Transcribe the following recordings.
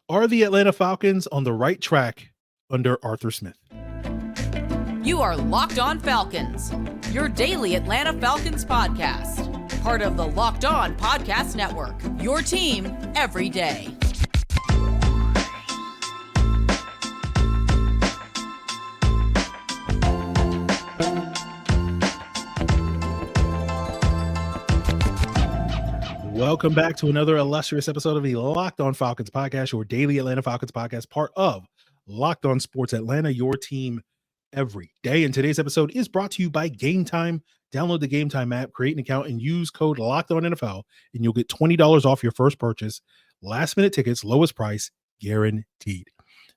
Are the Atlanta Falcons on the right track under Arthur Smith? You are Locked On Falcons, your daily Atlanta Falcons podcast. Part of the Locked On Podcast Network, your team every day. Welcome back to another illustrious episode of the Locked On Falcons podcast, your daily Atlanta Falcons podcast, part of Locked On Sports Atlanta, your team every day. And today's episode is brought to you by Gametime. Download the Gametime app, create an account, and use code LOCKEDONNFL, and you'll get $20 off your first purchase. Last-minute tickets, lowest price, guaranteed.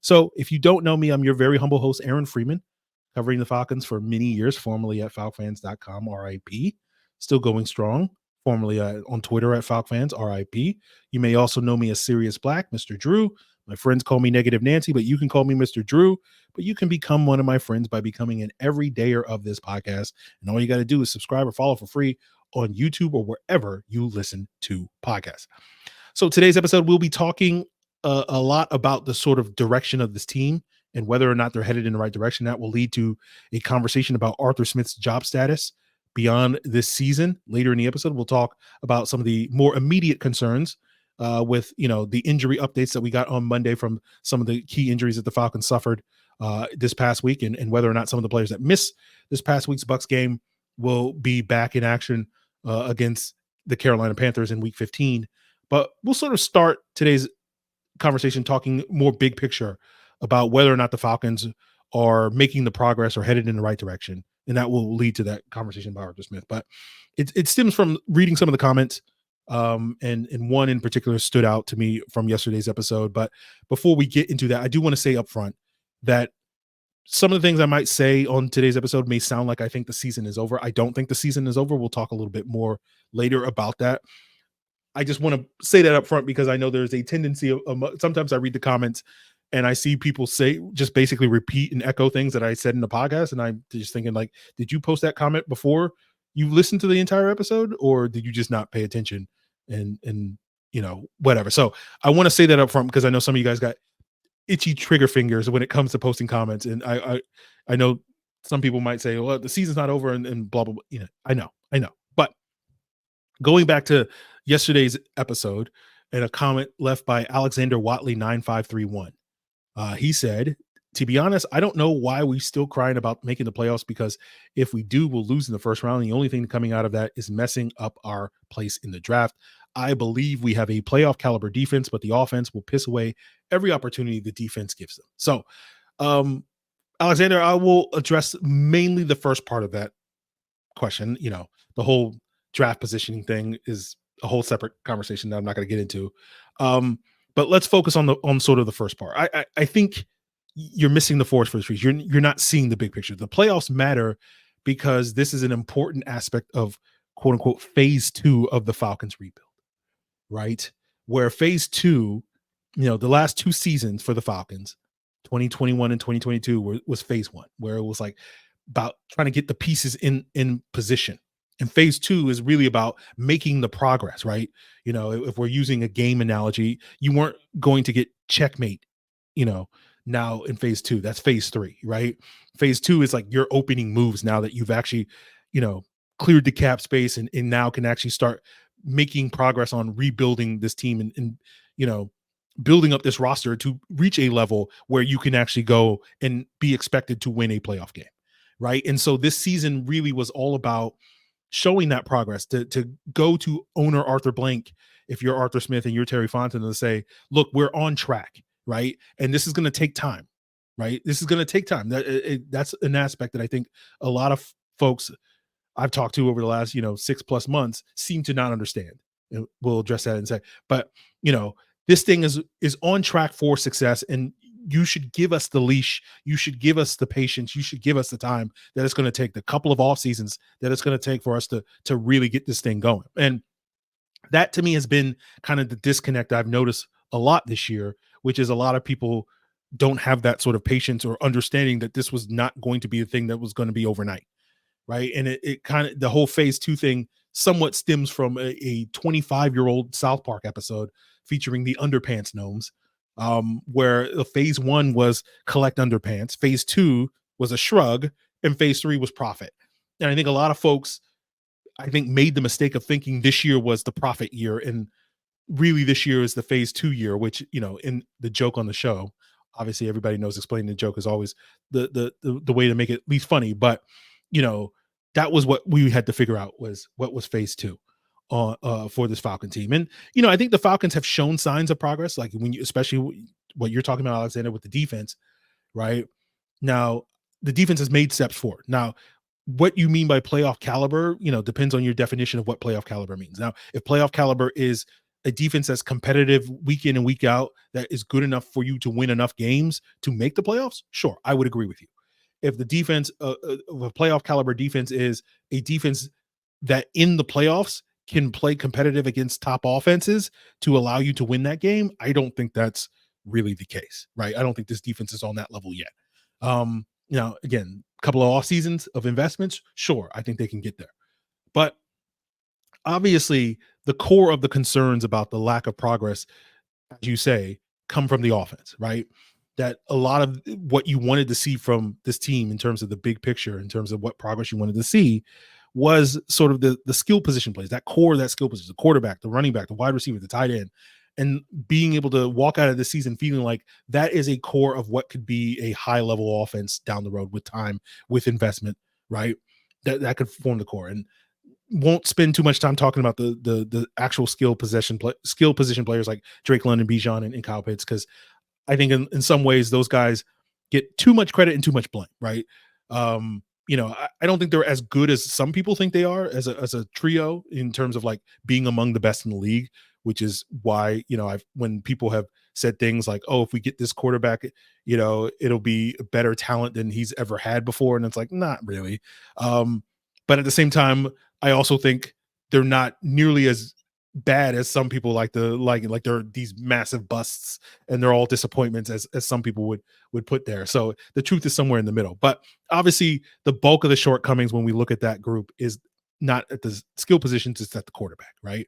So if you don't know me, I'm your very humble host, Aaron Freeman, covering the Falcons for many years, formerly at FalcFans.com, RIP, still going strong. Formerly on Twitter at FalcFans, RIP. You may also know me as Sirius Black, Mr. Drew. My friends call me Negative Nancy, but you can call me Mr. Drew. But you can become one of my friends by becoming an everydayer of this podcast. And all you got to do is subscribe or follow for free on YouTube or wherever you listen to podcasts. So today's episode, we'll be talking a lot about the sort of direction of this team and whether or not they're headed in the right direction. That will lead to a conversation about Arthur Smith's job status beyond this season. Later in the episode, we'll talk about some of the more immediate concerns with, the injury updates that we got on Monday from some of the key injuries that the Falcons suffered this past week, and whether or not some of the players that missed this past week's Bucs game will be back in action against the Carolina Panthers in Week 15. But we'll sort of start today's conversation talking more big picture about whether or not the Falcons are making the progress or headed in the right direction. And that will lead to that conversation about Arthur Smith. But it stems from reading some of the comments, and one in particular stood out to me from yesterday's episode. But before we get into that, I do want to say up front that some of the things I might say on today's episode may sound like I think the season is over. I don't think the season is over. We'll talk a little bit more later about that. I just want to say that up front because I know there's a tendency of sometimes I read the comments and I see people say, just basically repeat and echo things that I said in the podcast. And I'm just thinking, like, did you post that comment before you listened to the entire episode, or did you just not pay attention and whatever? So I want to say that up front because I know some of you guys got itchy trigger fingers when it comes to posting comments. And I know some people might say, well, the season's not over and blah, blah, blah. I know. But going back to yesterday's episode and a comment left by Alexander Watley 9531. He said, to be honest, I don't know why we still crying about making the playoffs, because if we do, we'll lose in the first round. The only thing coming out of that is messing up our place in the draft. I believe we have a playoff caliber defense, but the offense will piss away every opportunity the defense gives them. So, Alexander, I will address mainly the first part of that question. The whole draft positioning thing is a whole separate conversation that I'm not going to get into. But let's focus on sort of the first part. I think you're missing the forest for the trees. You're not seeing the big picture. The playoffs matter because this is an important aspect of quote unquote phase 2 of the Falcons rebuild, right? Where phase 2, the last 2 seasons for the Falcons, 2021 and 2022 was phase 1, where it was like about trying to get the pieces in position. And phase 2 is really about making the progress, right? If we're using a game analogy, you weren't going to get checkmate, now in phase 2. That's phase 3, right? Phase 2 is like you're opening moves now that you've actually, cleared the cap space and now can actually start making progress on rebuilding this team and building up this roster to reach a level where you can actually go and be expected to win a playoff game, right? And so this season really was all about showing that progress, to go to owner Arthur Blank, if you're Arthur Smith and you're Terry Fontenot, to say, look, we're on track, right? And this is going to take time, right? This is going to take time. That's an aspect that I think a lot of folks I've talked to over the last, 6+ months seem to not understand. And we'll address that in a sec. But, this thing is on track for success, and you should give us the leash. You should give us the patience. You should give us the time that it's going to take, the couple of off seasons that it's going to take for us to really get this thing going. And that to me has been kind of the disconnect I've noticed a lot this year, which is a lot of people don't have that sort of patience or understanding that this was not going to be a thing that was going to be overnight. Right. And it kind of, the whole phase 2 thing somewhat stems from a 25-year-old South Park episode featuring the Underpants Gnomes, where the phase 1 was collect underpants, phase 2 was a shrug, and phase 3 was profit. And I think a lot of folks, made the mistake of thinking this year was the profit year, and really this year is the phase 2 year, which, in the joke on the show, obviously everybody knows explaining the joke is always the way to make it at least funny. But, that was what we had to figure out, was what was phase 2 for this Falcon team. And, I think the Falcons have shown signs of progress, like especially what you're talking about, Alexander, with the defense, right? Now, the defense has made steps forward. Now, what you mean by playoff caliber, depends on your definition of what playoff caliber means. Now, if playoff caliber is a defense that's competitive week in and week out, that is good enough for you to win enough games to make the playoffs, sure, I would agree with you. If the defense of a playoff caliber defense is a defense that in the playoffs can play competitive against top offenses to allow you to win that game, I don't think that's really the case, right? I don't think this defense is on that level yet. Again, a couple of off seasons of investments, sure, I think they can get there. But obviously, the core of the concerns about the lack of progress, as you say, come from the offense, right? That a lot of what you wanted to see from this team in terms of the big picture, in terms of what progress you wanted to see, was sort of the skill position plays, that core of that skill position, the quarterback, the running back, the wide receiver, the tight end, and being able to walk out of the season feeling like that is a core of what could be a high level offense down the road with time, with investment, right? That could form the core. And won't spend too much time talking about the actual skill position players like Drake London, Bijan, and Kyle Pitts, because I think in some ways those guys get too much credit and too much blame, right? I don't think they're as good as some people think they are as a trio in terms of like being among the best in the league, which is why, when people have said things like, oh, if we get this quarterback, it'll be a better talent than he's ever had before. And it's like, not really. But at the same time, I also think they're not nearly as bad as some people like they're these massive busts and they're all disappointments as some people would put there. So the truth is somewhere in the middle. But obviously the bulk of the shortcomings when we look at that group is not at the skill positions, it's at the quarterback, right?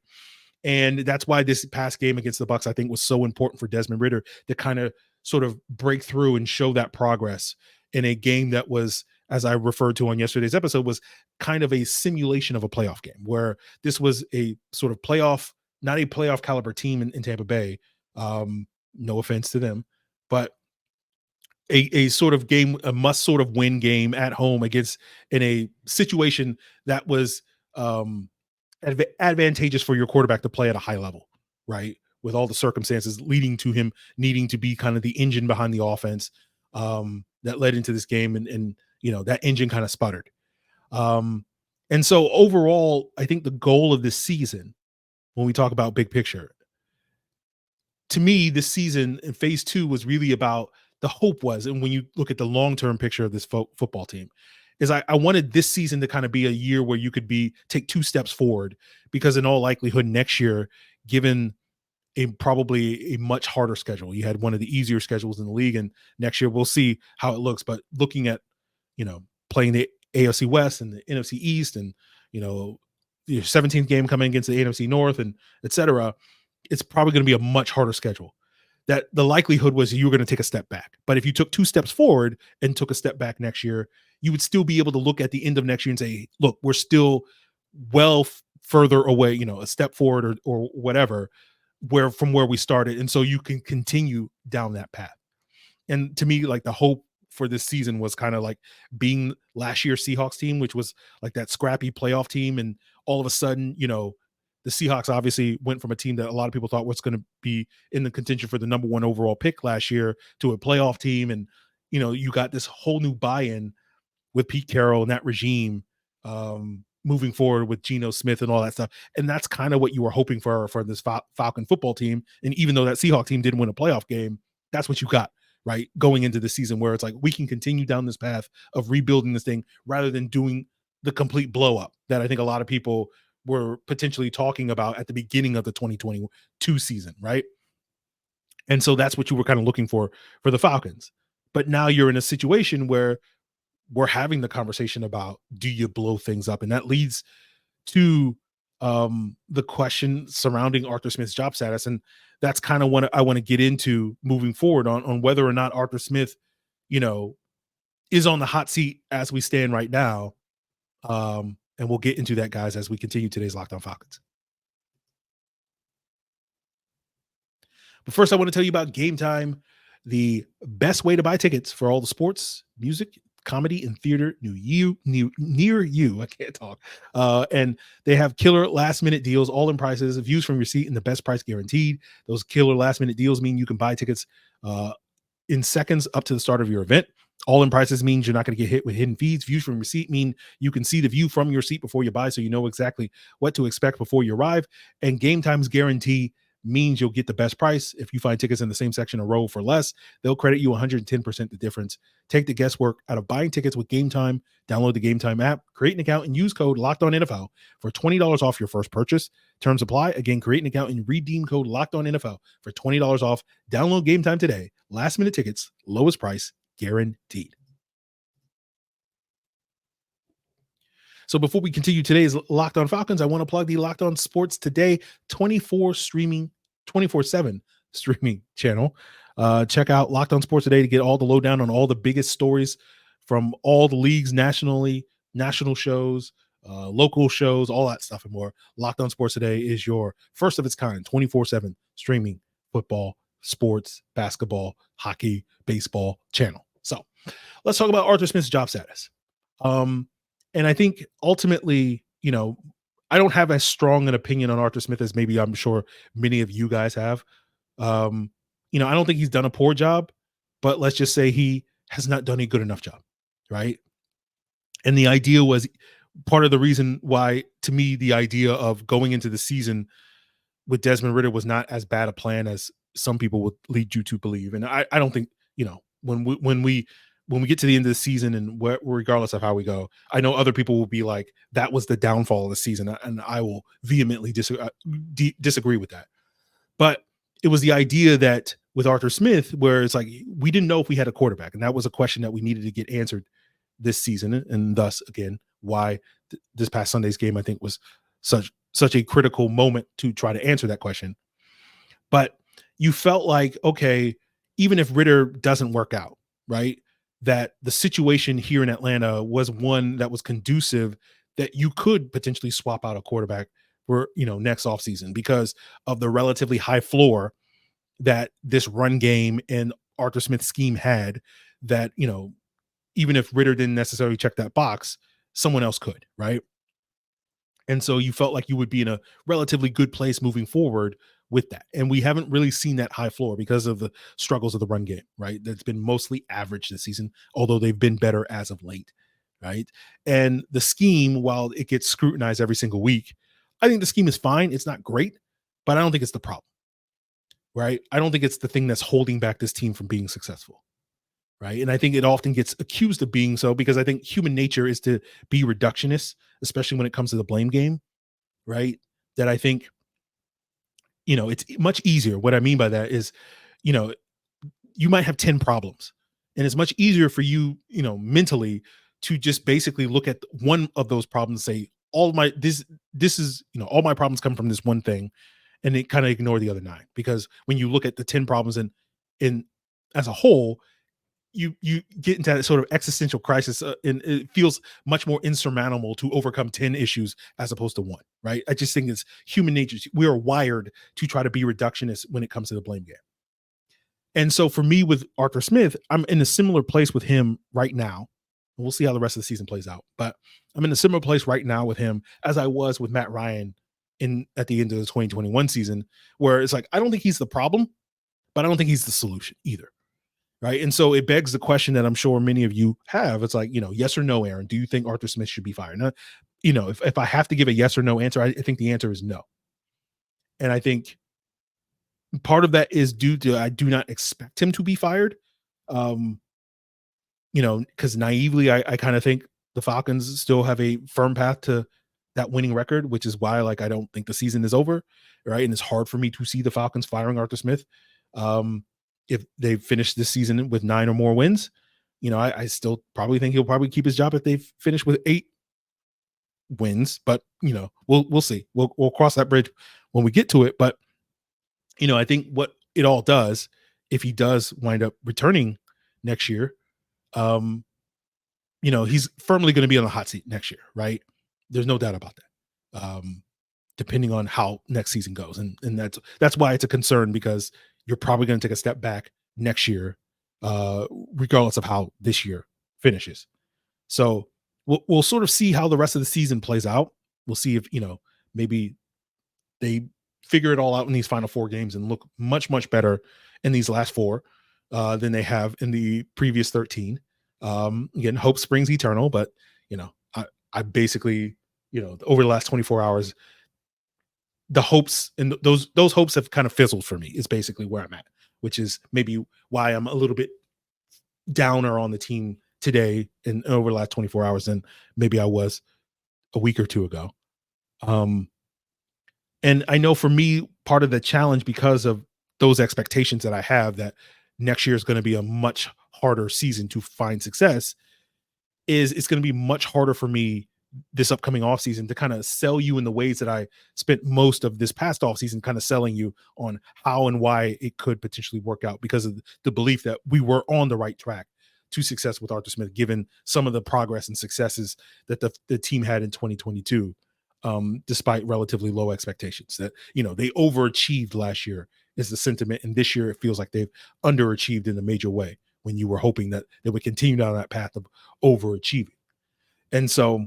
And that's why this past game against the Bucs, I think, was so important for Desmond Ridder to kind of sort of break through and show that progress in a game that was, as I referred to on yesterday's episode, was kind of a simulation of a playoff game, where this was a sort of playoff, not a playoff caliber team in Tampa Bay. No offense to them, but a sort of game, a must sort of win game at home against, in a situation that was advantageous for your quarterback to play at a high level, right? With all the circumstances leading to him needing to be kind of the engine behind the offense that led into this game. And that engine kind of sputtered. And so overall, I think the goal of this season, when we talk about big picture, to me, this season in phase 2 was really about, the hope was, and when you look at the long-term picture of this football team, is I wanted this season to kind of be a year where you could take 2 steps forward, because in all likelihood next year, given probably a much harder schedule, you had one of the easier schedules in the league, and next year we'll see how it looks. But looking at, playing the AFC West and the NFC East, and, your 17th game coming against the NFC North, and et cetera, it's probably going to be a much harder schedule. That the likelihood was you were going to take a step back. But if you took 2 steps forward and took a step back next year, you would still be able to look at the end of next year and say, look, we're still well further away, a step forward or whatever, from where we started. And so you can continue down that path. And to me, like, the hope for this season was kind of like being last year's Seahawks team, which was like that scrappy playoff team. And all of a sudden, the Seahawks obviously went from a team that a lot of people thought was going to be in the contention for the number 1 overall pick last year to a playoff team. And, you got this whole new buy-in with Pete Carroll and that regime moving forward with Geno Smith and all that stuff. And that's kind of what you were hoping for this Falcon football team. And even though that Seahawks team didn't win a playoff game, that's what you got, right? Going into the season, where it's like, we can continue down this path of rebuilding this thing rather than doing the complete blow up that I think a lot of people were potentially talking about at the beginning of the 2022 season, right? And so that's what you were kind of looking for the Falcons. But now you're in a situation where we're having the conversation about, do you blow things up? And that leads to the question surrounding Arthur Smith's job status. And that's kind of what I want to get into moving forward on whether or not Arthur Smith, is on the hot seat as we stand right now. And we'll get into that, guys, as we continue today's Locked On Falcons. But first, I want to tell you about Gametime, the best way to buy tickets for all the sports, music, comedy, and theater near you. I can't talk. And they have killer last-minute deals, all in prices, views from your seat, and the best price guaranteed. Those killer last-minute deals mean you can buy tickets in seconds up to the start of your event. All in prices means you're not going to get hit with hidden fees. Views from your seat mean you can see the view from your seat before you buy, so you know exactly what to expect before you arrive. And Gametime's guarantee means you'll get the best price. If you find tickets in the same section or row for less, they'll credit you 110% the difference. Take the guesswork out of buying tickets with Gametime. Download the Gametime app, create an account, and use code LOCKEDONNFL for $20 off your first purchase. Terms apply. Again, create an account and redeem code LOCKEDONNFL for $20 off. Download Gametime today. Last minute tickets, lowest price guaranteed. So before we continue today's Locked On Falcons, I want to plug the Locked On Sports Today 24/7 streaming channel. Check out Locked On Sports Today to get all the lowdown on all the biggest stories from all the leagues nationally, national shows, local shows, all that stuff and more. Locked On Sports Today is your first of its kind 24/7 streaming football, sports, basketball, hockey, baseball channel. So let's talk about Arthur Smith's job status. And I think ultimately, I don't have as strong an opinion on Arthur Smith as maybe I'm sure many of you guys have. I don't think he's done a poor job, but let's just say he has not done a good enough job, right? And the idea was part of the reason why, to me, the idea of going into the season with Desmond Ridder was not as bad a plan as some people would lead you to believe. And I don't think, when we get to the end of the season and regardless of how we go, I know other people will be like, that was the downfall of the season. And I will vehemently disagree with that. But it was the idea that with Arthur Smith, where it's like, we didn't know if we had a quarterback. And that was a question that we needed to get answered this season. And thus, again, why this past Sunday's game, I think, was such a critical moment to try to answer that question. But you felt like, okay, even if Ridder doesn't work out, right, that the situation here in Atlanta was one that was conducive that you could potentially swap out a quarterback for, next offseason because of the relatively high floor that this run game and Arthur Smith's scheme had, that, even if Ridder didn't necessarily check that box, someone else could, right? And so you felt like you would be in a relatively good place moving forward with that. And we haven't really seen that high floor because of the struggles of the run game, right? That's been mostly average this season, although they've been better as of late, right? And the scheme, while it gets scrutinized every single week, I think the scheme is fine. It's not great, but I don't think it's the problem, right? I don't think it's the thing that's holding back this team from being successful, right? And I think it often gets accused of being so because I think human nature is to be reductionist, especially when it comes to the blame game, right? That I think, it's much easier. What I mean by that is, you might have 10 problems and it's much easier for you, mentally to just basically look at one of those problems and say, all my problems come from this one thing, and they kind of ignore the other 9. Because when you look at the 10 problems in as a whole, you get into that sort of existential crisis, and it feels much more insurmountable to overcome 10 issues as opposed to 1, right? I just think it's human nature. We are wired to try to be reductionist when it comes to the blame game. And so for me with Arthur Smith, I'm in a similar place with him right now. We'll see how the rest of the season plays out, but I'm in a similar place right now with him as I was with Matt Ryan at the end of the 2021 season, where it's like, I don't think he's the problem, but I don't think he's the solution either. Right. And so it begs the question that I'm sure many of you have. It's like, yes or no, Aaron, do you think Arthur Smith should be fired? Now, if I have to give a yes or no answer, I think the answer is no. And I think part of that is due to, I do not expect him to be fired. Because naively, I kind of think the Falcons still have a firm path to that winning record, which is why, I don't think the season is over. Right. And it's hard for me to see the Falcons firing Arthur Smith. If they finish this season with 9 or more wins, I still probably think he'll probably keep his job if they finish with 8 wins, but we'll see. We'll cross that bridge when we get to it. But I think what it all does, if he does wind up returning next year, he's firmly going to be on the hot seat next year, right? There's no doubt about that. Depending on how next season goes, and that's why it's a concern, because you're probably going to take a step back next year, regardless of how this year finishes. So we'll sort of see how the rest of the season plays out. We'll see if maybe they figure it all out in these final 4 games and look much, much better in these last 4 than they have in the previous 13. Again, hope springs eternal, but I basically, over the last 24 hours, the hopes and those hopes have kind of fizzled for me, is basically where I'm at, which is maybe why I'm a little bit downer on the team today and over the last 24 hours than maybe I was a week or 2 ago. And I know for me, part of the challenge, because of those expectations that I have, that next year is going to be a much harder season to find success, is it's going to be much harder for me this upcoming offseason to kind of sell you in the ways that I spent most of this past offseason kind of selling you on how and why it could potentially work out, because of the belief that we were on the right track to success with Arthur Smith, given some of the progress and successes that the team had in 2022, despite relatively low expectations. That, they overachieved last year is the sentiment, and this year it feels like they've underachieved in a major way, when you were hoping that they would continue down that path of overachieving. And so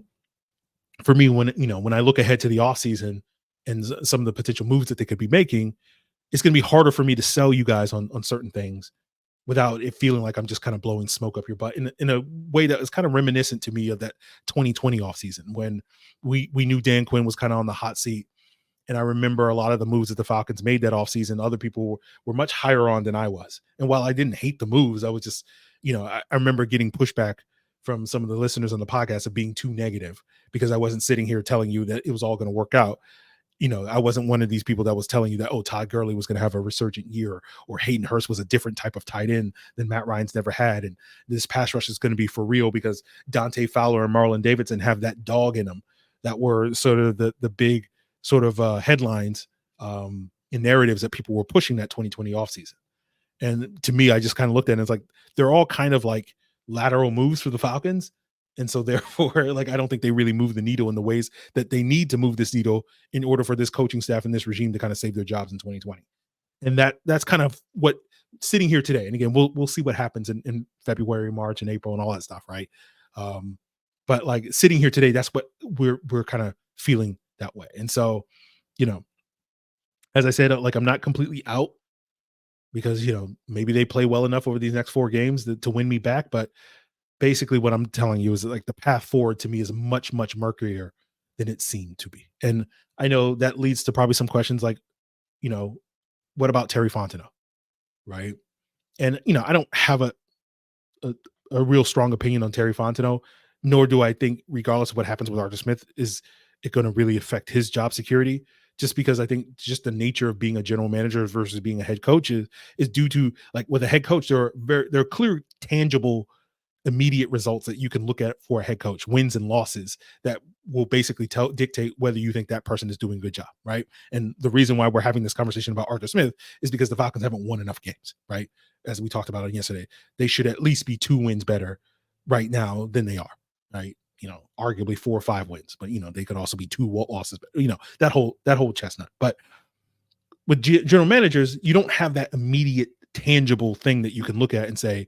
for me, when I look ahead to the offseason and some of the potential moves that they could be making, it's going to be harder for me to sell you guys on certain things without it feeling like I'm just kind of blowing smoke up your butt in a way that is kind of reminiscent to me of that 2020 offseason, when we knew Dan Quinn was kind of on the hot seat. And I remember a lot of the moves that the Falcons made that offseason, other people were much higher on than I was. And while I didn't hate the moves, I was just, I remember getting pushback from some of the listeners on the podcast of being too negative, because I wasn't sitting here telling you that it was all going to work out. I wasn't one of these people that was telling you that, oh, Todd Gurley was going to have a resurgent year, or Hayden Hurst was a different type of tight end than Matt Ryan's never had, and this pass rush is going to be for real because Dante Fowler and Marlon Davidson have that dog in them, that were sort of the big sort of headlines and narratives that people were pushing that 2020 offseason. And to me, I just kind of looked at it, and it's like, they're all kind of like lateral moves for the Falcons. And so therefore, like, I don't think they really move the needle in the ways that they need to move this needle in order for this coaching staff and this regime to kind of save their jobs in 2020. And that's kind of what, sitting here today. And again, we'll see what happens in February, March, and April and all that stuff. Right. But like, sitting here today, that's what we're kind of feeling that way. And so, as I said, like, I'm not completely out, because, maybe they play well enough over these next 4 games to win me back. But basically what I'm telling you is that, like, the path forward to me is much, much murkier than it seemed to be. And I know that leads to probably some questions like, what about Terry Fontenot? Right. And, I don't have a real strong opinion on Terry Fontenot, nor do I think, regardless of what happens with Arthur Smith, is it going to really affect his job security, just because I think just the nature of being a general manager versus being a head coach is due to, like, with a head coach, there are clear, tangible, immediate results that you can look at for a head coach, wins and losses that will basically dictate whether you think that person is doing a good job. Right. And the reason why we're having this conversation about Arthur Smith is because the Falcons haven't won enough games. Right. As we talked about it yesterday, they should at least be 2 wins better right now than they are. Right. Arguably 4 or 5 wins, but they could also be 2 losses, but that whole chestnut. But with general managers, you don't have that immediate tangible thing that you can look at and say,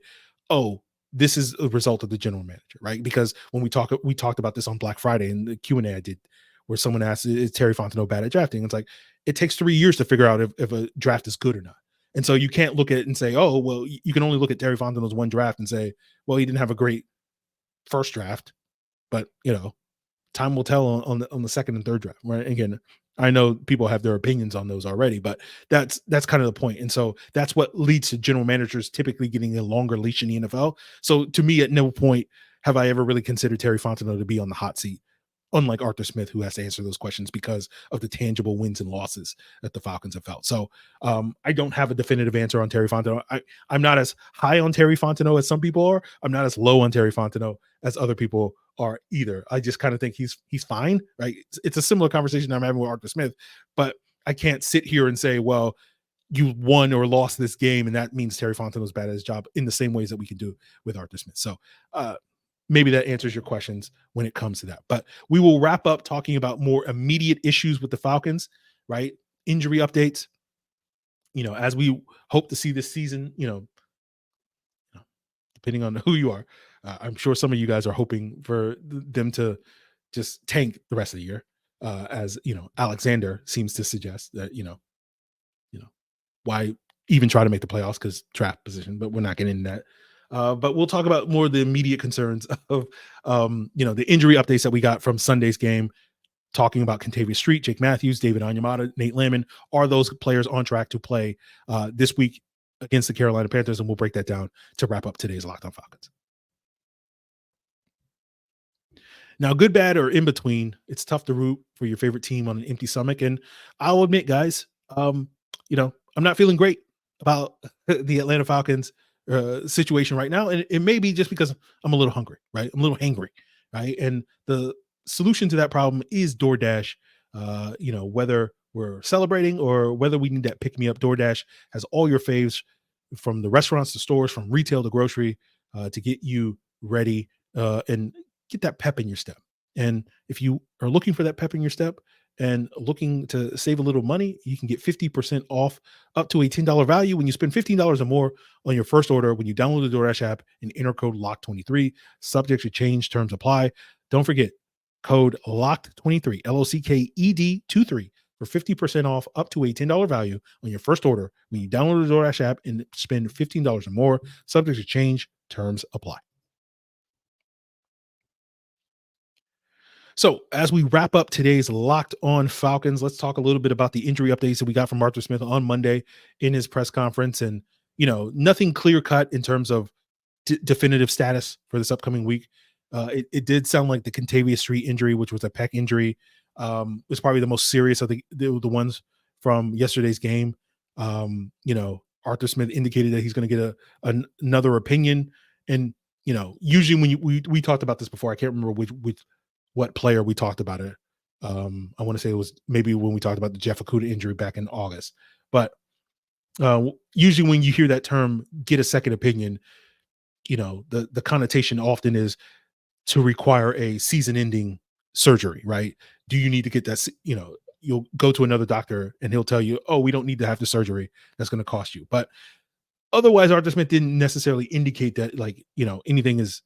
oh, this is a result of the general manager, right? Because when we talked about this on Black Friday in the Q&A I did, where someone asked, is Terry Fontenot bad at drafting? It's like, it takes 3 years to figure out if a draft is good or not. And so you can't look at it and say, oh, well, you can only look at Terry Fontenot's 1 draft and say, well, he didn't have a great first draft, but time will tell on the second and third draft, right? Again, I know people have their opinions on those already, but that's kind of the point. And so that's what leads to general managers typically getting a longer leash in the NFL. So to me, at no point have I ever really considered Terry Fontenot to be on the hot seat, unlike Arthur Smith, who has to answer those questions because of the tangible wins and losses that the Falcons have felt. So I don't have a definitive answer on Terry Fontenot. I'm not as high on Terry Fontenot as some people are. I'm not as low on Terry Fontenot as other people are either. I just kind of think he's fine, right? It's a similar conversation I'm having with Arthur Smith, but I can't sit here and say, well, you won or lost this game, and that means Terry Fontenot was bad at his job in the same ways that we can do with Arthur Smith. So maybe that answers your questions when it comes to that. But we will wrap up talking about more immediate issues with the Falcons, right? Injury updates, as we hope to see this season, depending on who you are. I'm sure some of you guys are hoping for them to just tank the rest of the year, as Alexander seems to suggest that why even try to make the playoffs because draft position, but we're not getting into that. But we'll talk about more of the immediate concerns of the injury updates that we got from Sunday's game, talking about Kentavius Street, Jake Matthews, David Onyemata, Nate Landman. Are those players on track to play this week against the Carolina Panthers? And we'll break that down to wrap up today's Locked On Falcons. Now, good, bad, or in between, it's tough to root for your favorite team on an empty stomach. And I'll admit, guys, I'm not feeling great about the Atlanta Falcons situation right now. And it may be just because I'm a little hungry, right? I'm a little hangry, right? And the solution to that problem is DoorDash. Whether we're celebrating or whether we need that pick me up, DoorDash has all your faves from the restaurants to stores, from retail to grocery, to get you ready and get that pep in your step. And if you are looking for that pep in your step and looking to save a little money, you can get 50% off up to a $10 value when you spend $15 or more on your first order when you download the DoorDash app and enter code LOCK23. Subject to change, terms apply. Don't forget, code LOCKED23, LOCKED23 for 50% off up to a $10 value on your first order when you download the DoorDash app and spend $15 or more. Subject to change, terms apply. So as we wrap up today's Locked On Falcons, let's talk a little bit about the injury updates that we got from Arthur Smith on Monday in his press conference. And, nothing clear cut in terms of definitive status for this upcoming week. It did sound like the Kentavius Street injury, which was a pec injury, was probably the most serious of the ones from yesterday's game. Arthur Smith indicated that he's going to get another opinion. And, usually when we talked about this before, I can't remember with what player we talked about it. I want to say it was maybe when we talked about the Jeff Okudah injury back in August. But usually when you hear that term, get a second opinion, the connotation often is to require a season-ending surgery, right? Do you need to get that? You'll go to another doctor and he'll tell you, oh, we don't need to have the surgery. That's going to cost you. But otherwise, Arthur Smith didn't necessarily indicate that, anything is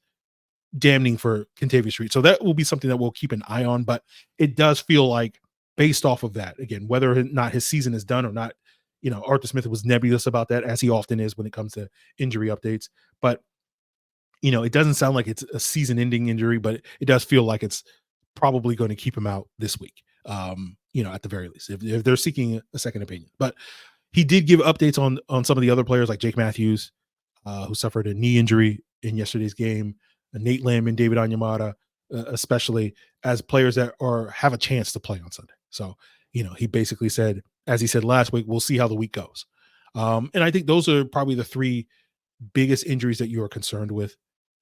damning for Kentavius Street. So that will be something that we'll keep an eye on. But it does feel like, based off of that, again, whether or not his season is done or not, Arthur Smith was nebulous about that, as he often is when it comes to injury updates. But it doesn't sound like it's a season-ending injury, but it does feel like it's probably going to keep him out this week, at the very least, if they're seeking a second opinion. But he did give updates on some of the other players like Jake Matthews, who suffered a knee injury in yesterday's game, Nate Landman, David Onyemata, especially as players that have a chance to play on Sunday. So, he basically said, as he said last week, we'll see how the week goes. And I think those are probably the three biggest injuries that you are concerned with.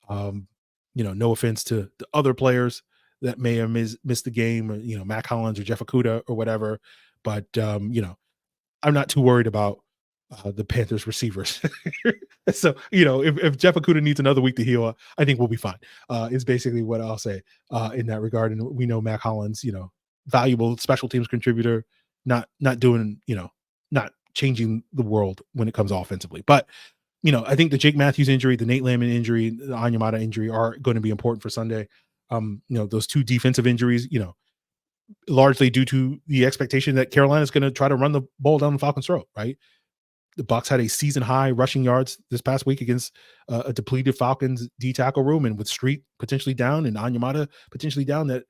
No offense to the other players that may have missed the game, or, Mac Hollins or Jeff Okudah or whatever. But, I'm not too worried about the Panthers receivers. So, if Jeff Okudah needs another week to heal, I think we'll be fine, is basically what I'll say in that regard. And we know Mac Hollins, valuable special teams contributor, not doing, not changing the world when it comes offensively. But, I think the Jake Matthews injury, the Nate Landman injury, the Onyemata injury are going to be important for Sunday. Those two defensive injuries, largely due to the expectation that Carolina is going to try to run the ball down the Falcons' throat, right? The Bucs had a season high rushing yards this past week against a depleted Falcons D tackle room, and with Street potentially down and Onyemata potentially down, that,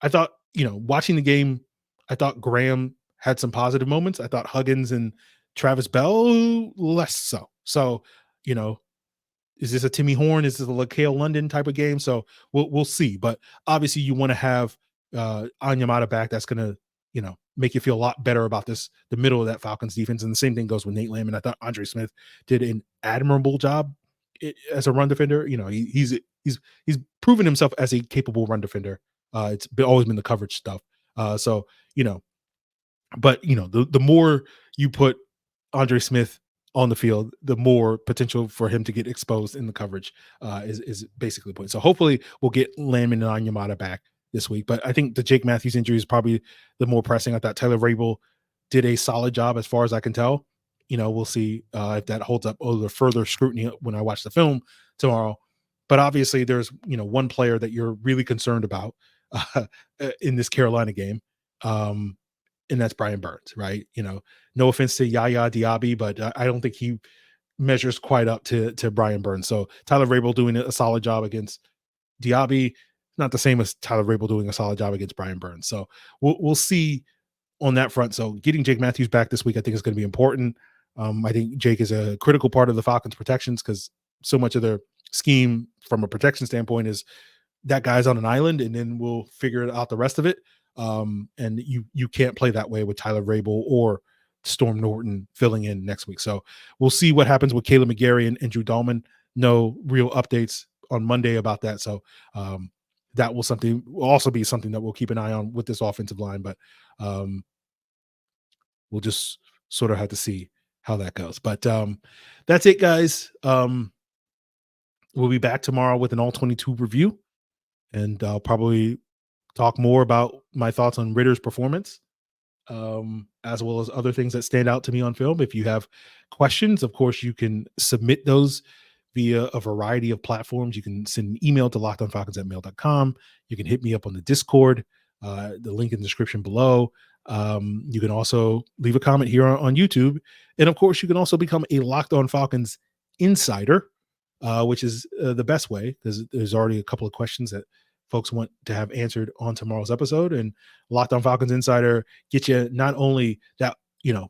I thought, watching the game, I thought Graham had some positive moments. I thought Huggins and Travis Bell less so. So, is this a Timmy Horn? Is this a LaCale London type of game? So we'll see. But obviously you want to have Onyemata back. That's going to, make you feel a lot better about the middle of that Falcons defense. And the same thing goes with Nate Landman. I thought Andre Smith did an admirable job as a run defender. He's proven himself as a capable run defender. It's always been the coverage stuff. So but the more you put Andre Smith on the field, the more potential for him to get exposed in the coverage is basically the point. So hopefully we'll get Landman and Onyemata back this week. But I think the Jake Matthews injury is probably the more pressing. I thought Tyler Vrabel did a solid job as far as I can tell. We'll see if that holds up over further scrutiny when I watch the film tomorrow. But obviously there's, one player that you're really concerned about in this Carolina game. And that's Brian Burns, right? No offense to Yaya Diaby, but I don't think he measures quite up to Brian Burns. So Tyler Vrabel doing a solid job against Diaby, not the same as Tyler Vrabel doing a solid job against Brian Burns. So we'll see on that front. So getting Jake Matthews back this week, I think is going to be important. I think Jake is a critical part of the Falcons' protections because so much of their scheme from a protection standpoint is that guy's on an island, and then we'll figure out the rest of it. And you can't play that way with Tyler Vrabel or Storm Norton filling in next week. So we'll see what happens with Caleb McGarry and Drew Dahlman. No real updates on Monday about that. So that will also be something that we'll keep an eye on with this offensive line. But we'll just sort of have to see how that goes. But that's it, guys. We'll be back tomorrow with an all 22 review, and I'll probably talk more about my thoughts on Ritter's performance, as well as other things that stand out to me on film. If you have questions, of course, you can submit those via a variety of platforms. You can send an email to lockedonfalcons@mail.com. You can hit me up on the Discord, the link in the description below. You can also leave a comment here on YouTube. And of course, you can also become a Locked On Falcons Insider, which is the best way, because there's already a couple of questions that folks want to have answered on tomorrow's episode. And Locked On Falcons Insider get you not only that,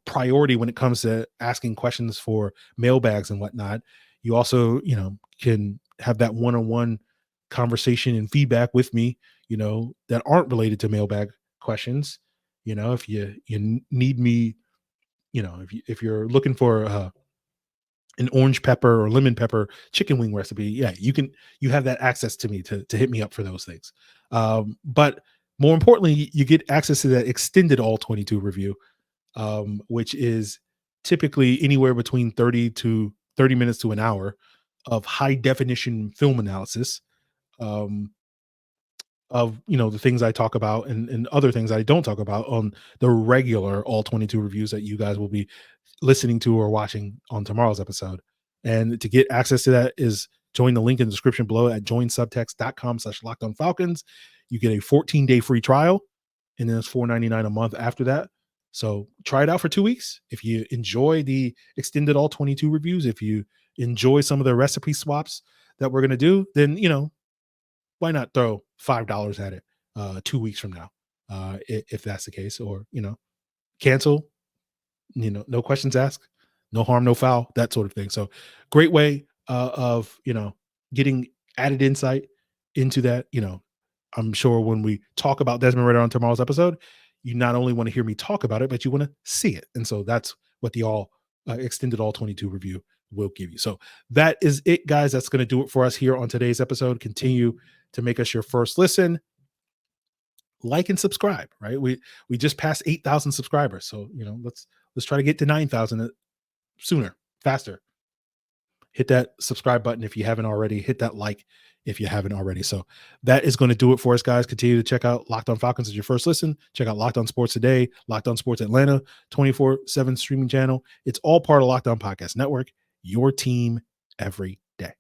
priority when it comes to asking questions for mailbags and whatnot. You also, can have that one-on-one conversation and feedback with me, that aren't related to mailbag questions. If you need me, if you're looking for an orange pepper or lemon pepper chicken wing recipe, you have that access to me to hit me up for those things. But more importantly, you get access to that extended all 22 review, which is typically anywhere between 30 minutes to an hour of high definition film analysis of the things I talk about and other things I don't talk about on the regular all 22 reviews that you guys will be listening to or watching on tomorrow's episode. And to get access to that is join the link in the description below at joinsubtext.com/lockedonfalcons. You get a 14-day free trial, and then it's $4.99 a month after that. So try it out for 2 weeks. If you enjoy the extended all 22 reviews, if you enjoy some of the recipe swaps that we're going to do, then, why not throw $5 at it 2 weeks from now, if that's the case, or, cancel, no questions asked, no harm, no foul, that sort of thing. So great way of, getting added insight into that. I'm sure when we talk about Desmond Ridder on tomorrow's episode, you not only want to hear me talk about it, but you want to see it. And so that's what the extended all 22 review will give you. So that is it, guys. That's going to do it for us here on today's episode. Continue to make us your first listen, like and subscribe, right? We just passed 8,000 subscribers. So, let's try to get to 9,000 sooner, faster. Hit that subscribe button if you haven't already. Hit that like if you haven't already. So that is going to do it for us, guys. Continue to check out Locked On Falcons as your first listen. Check out Locked On Sports Today, Locked On Sports Atlanta, 24/7 streaming channel. It's all part of Locked On Podcast Network, your team every day.